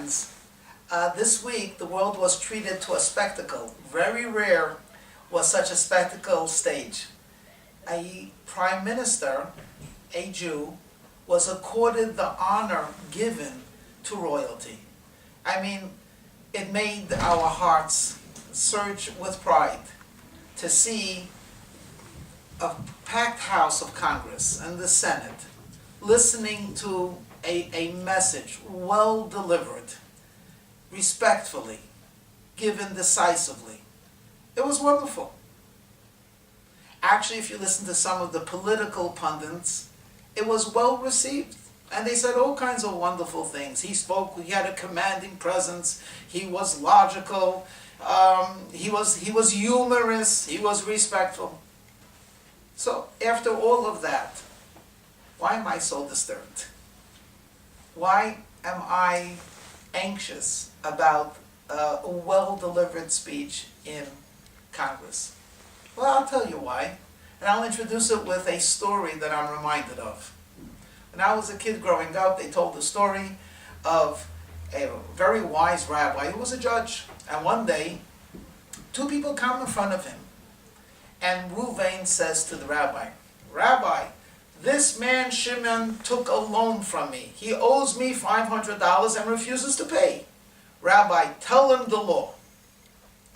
friends, this week the world was treated to a spectacle. Very rare was such a spectacle stage. A prime minister, a Jew, was accorded the honor given to royalty. I mean, it made our hearts surge with pride to see a packed house of Congress and the Senate listening to a message well delivered, respectfully, given decisively. It was wonderful. Actually, if you listen to some of the political pundits, it was well received. And they said all kinds of wonderful things. He spoke, he had a commanding presence, he was logical, he was humorous, he was respectful. So after all of that, why am I so disturbed? Why am I anxious about a well-delivered speech in Congress? Well, I'll tell you why, and I'll introduce it with a story that I'm reminded of. When I was a kid growing up, they told the story of a very wise rabbi who was a judge. And one day, two people come in front of him. And Ruvain says to the rabbi, "Rabbi, this man Shimon took a loan from me. He owes me $500 and refuses to pay. Rabbi, tell him the law."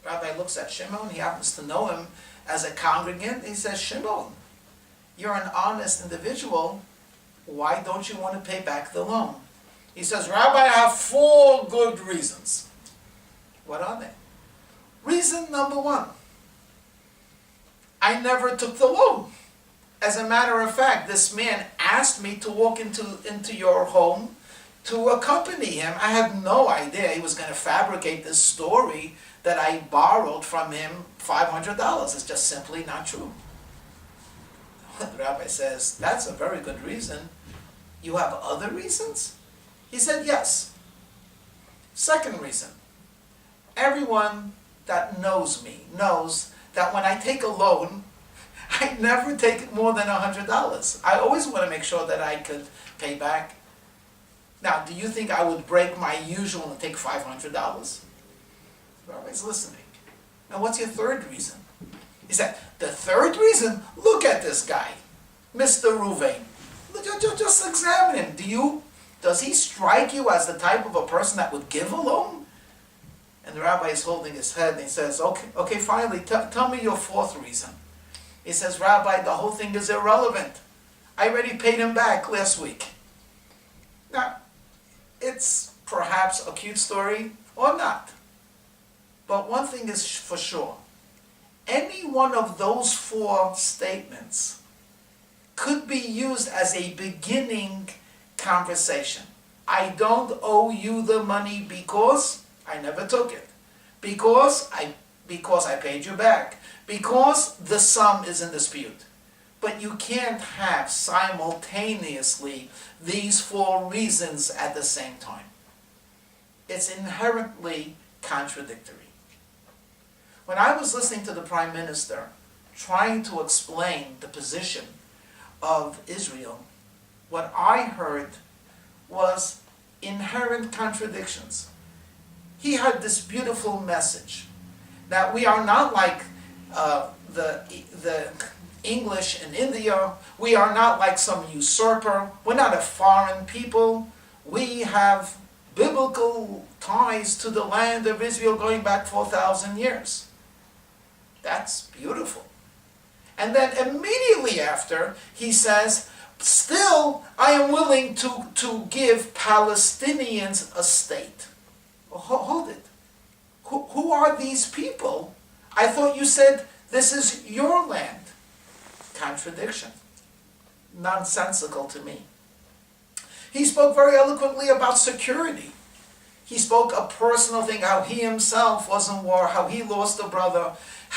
Rabbi looks at Shimon. He happens to know him as a congregant. He says, "Shimon, you're an honest individual. Why don't you want to pay back the loan?" He says, "Rabbi, I have 4 good reasons." What are they? Reason number 1, I never took the loan. As a matter of fact, this man asked me to walk into your home to accompany him. I had no idea he was going to fabricate this story that I borrowed from him $500. It's just simply not true. The rabbi says, "That's a very good reason. You have other reasons?" He said, "Yes. Second reason, everyone that knows me knows that when I take a loan, I never take more than $100. I always want to make sure that I could pay back. Now, do you think I would break my usual and take $500? The rabbi's listening. Now, what's your third reason? He said, "The third reason, look at this guy, Mr. Ruvain. Just examine him. Does he strike you as the type of a person that would give a loan?" And the rabbi is holding his head and he says, okay, finally, tell me your 4th reason. He says, "Rabbi, the whole thing is irrelevant. I already paid him back last week." Now, it's perhaps a cute story or not. But one thing is for sure. Any one of those 4 statements could be used as a beginning conversation. I don't owe you the money because I never took it. Because I paid you back. Because the sum is in dispute. But you can't have simultaneously these 4 reasons at the same time. It's inherently contradictory. When I was listening to the Prime Minister trying to explain the position of Israel, what I heard was inherent contradictions. He had this beautiful message that we are not like the English in India. We are not like some usurper. We're not a foreign people. We have biblical ties to the land of Israel going back 4,000 years. That's beautiful. And then immediately after, he says, "Still, I am willing to give Palestinians a state." Well, hold it. Who are these people? I thought you said this is your land. Contradiction. Nonsensical to me. He spoke very eloquently about security. He spoke a personal thing, how he himself was in war, how he lost a brother,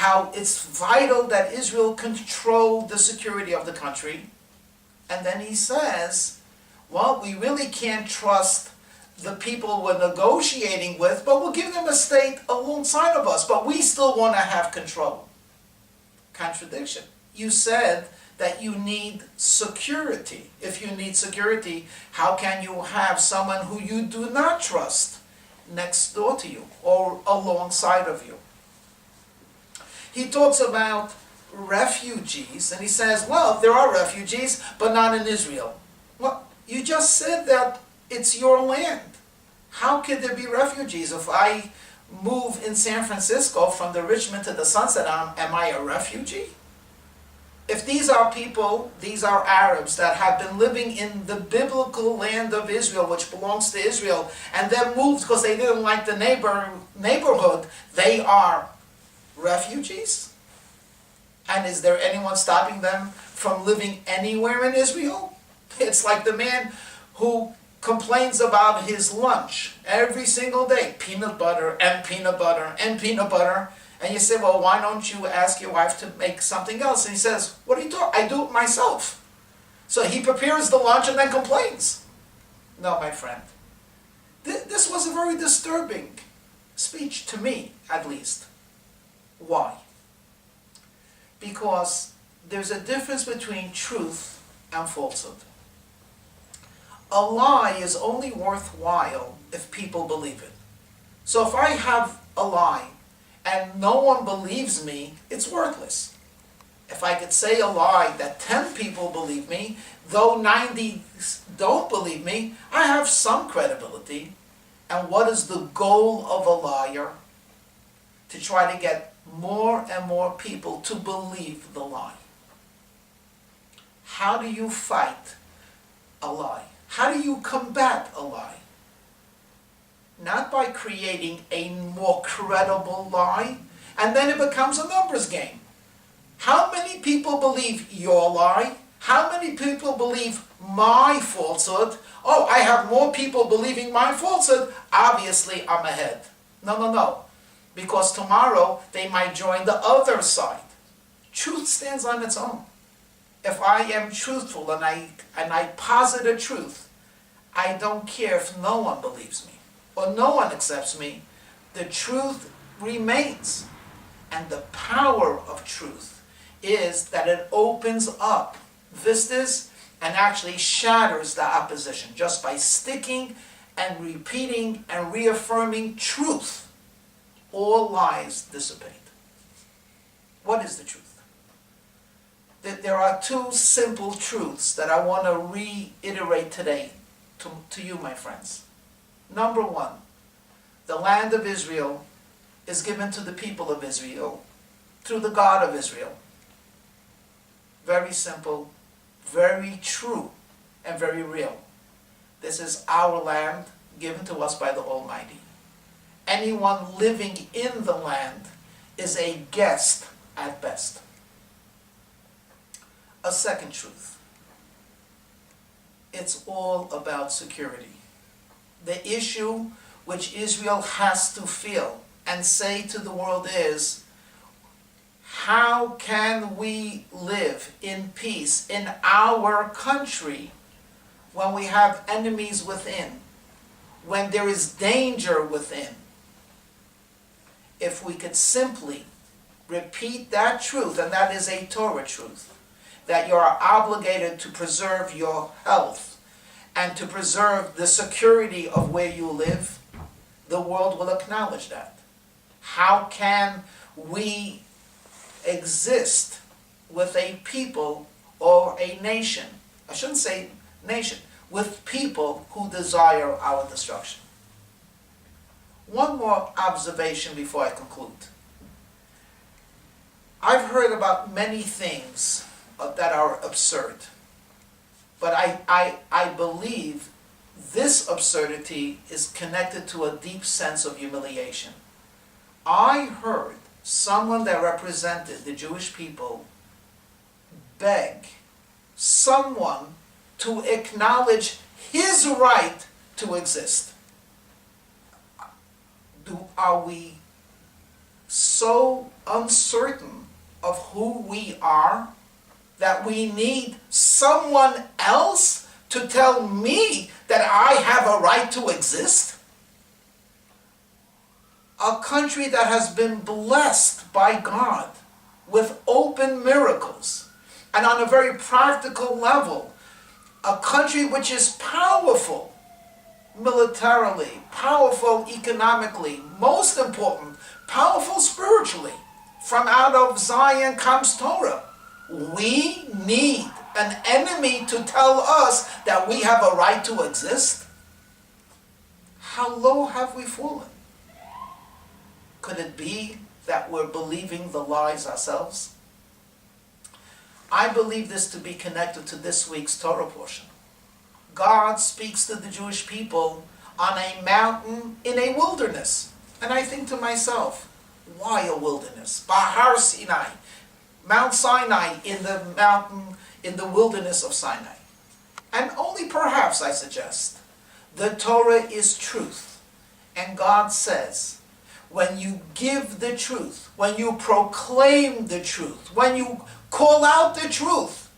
how it's vital that Israel control the security of the country. And then he says, well, we really can't trust the people we're negotiating with, but we'll give them a state alongside of us, but we still want to have control. Contradiction. You said that you need security. If you need security, how can you have someone who you do not trust next door to you or alongside of you. He talks about refugees, and he says, well, there are refugees, but not in Israel. Well, you just said that it's your land. How could there be refugees? If I move in San Francisco from the Richmond to the Sunset, am I a refugee? If these are people, these are Arabs that have been living in the biblical land of Israel, which belongs to Israel, and then moved because they didn't like the neighborhood, they are refugees? And is there anyone stopping them from living anywhere in Israel? It's like the man who complains about his lunch every single day. Peanut butter and peanut butter and peanut butter. And you say, well, why don't you ask your wife to make something else? And he says, what are you talking? I do it myself. So he prepares the lunch and then complains. No, my friend. This was a very disturbing speech to me, at least. Why? Because there's a difference between truth and falsehood. A lie is only worthwhile if people believe it. So if I have a lie and no one believes me, it's worthless. If I could say a lie that 10 people believe me, though 90 don't believe me, I have some credibility. And what is the goal of a liar? To try to get more and more people to believe the lie. How do you fight a lie? How do you combat a lie? Not by creating a more credible lie, and then it becomes a numbers game. How many people believe your lie? How many people believe my falsehood? Oh, I have more people believing my falsehood. Obviously, I'm ahead. No. Because tomorrow they might join the other side. Truth stands on its own. If I am truthful and I posit a truth, I don't care if no one believes me or no one accepts me. The truth remains. And the power of truth is that it opens up vistas and actually shatters the opposition just by sticking and repeating and reaffirming truth. All lies dissipate. What is the truth? There are two simple truths that I want to reiterate today to you, my friends. Number one, the land of Israel is given to the people of Israel through the God of Israel. Very simple, very true, and very real. This is our land given to us by the Almighty. Anyone living in the land is a guest at best. A second truth. It's all about security. The issue which Israel has to feel and say to the world is, how can we live in peace in our country when we have enemies within, when there is danger within? If we could simply repeat that truth, and that is a Torah truth, that you are obligated to preserve your health and to preserve the security of where you live, the world will acknowledge that. How can we exist with a people or a nation, I shouldn't say nation, with people who desire our destruction? One more observation before I conclude. I've heard about many things that are absurd, but I believe this absurdity is connected to a deep sense of humiliation. I heard someone that represented the Jewish people beg someone to acknowledge his right to exist. Are we so uncertain of who we are that we need someone else to tell me that I have a right to exist? A country that has been blessed by God with open miracles, and on a very practical level, a country which is powerful militarily, powerful economically, most important, powerful spiritually. From out of Zion comes Torah. We need an enemy to tell us that we have a right to exist. How low have we fallen? Could it be that we're believing the lies ourselves? I believe this to be connected to this week's Torah portion. God speaks to the Jewish people on a mountain in a wilderness. And I think to myself, why a wilderness? Bahar Sinai, Mount Sinai, in the mountain, in the wilderness of Sinai. And only perhaps, I suggest, the Torah is truth. And God says, when you give the truth, when you proclaim the truth, when you call out the truth,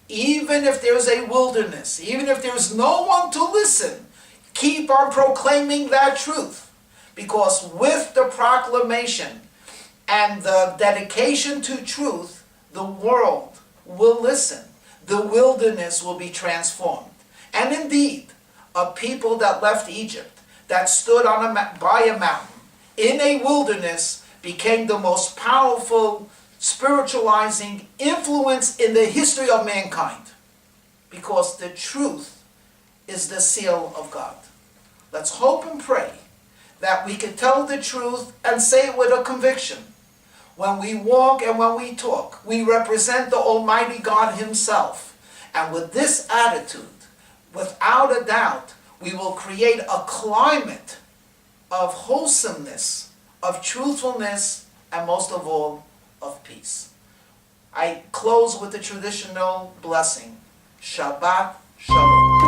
even if there's a wilderness, even if there's no one to listen, keep on proclaiming that truth. Because with the proclamation and the dedication to truth, the world will listen. The wilderness will be transformed. And indeed, a people that left Egypt, that stood on by a mountain, in a wilderness, became the most powerful spiritualizing influence in the history of mankind. Because the truth is the seal of God. Let's hope and pray that we can tell the truth and say it with a conviction. When we walk and when we talk, we represent the Almighty God Himself. And with this attitude, without a doubt, we will create a climate of wholesomeness, of truthfulness, and most of all, of peace. I close with the traditional blessing. Shabbat Shalom.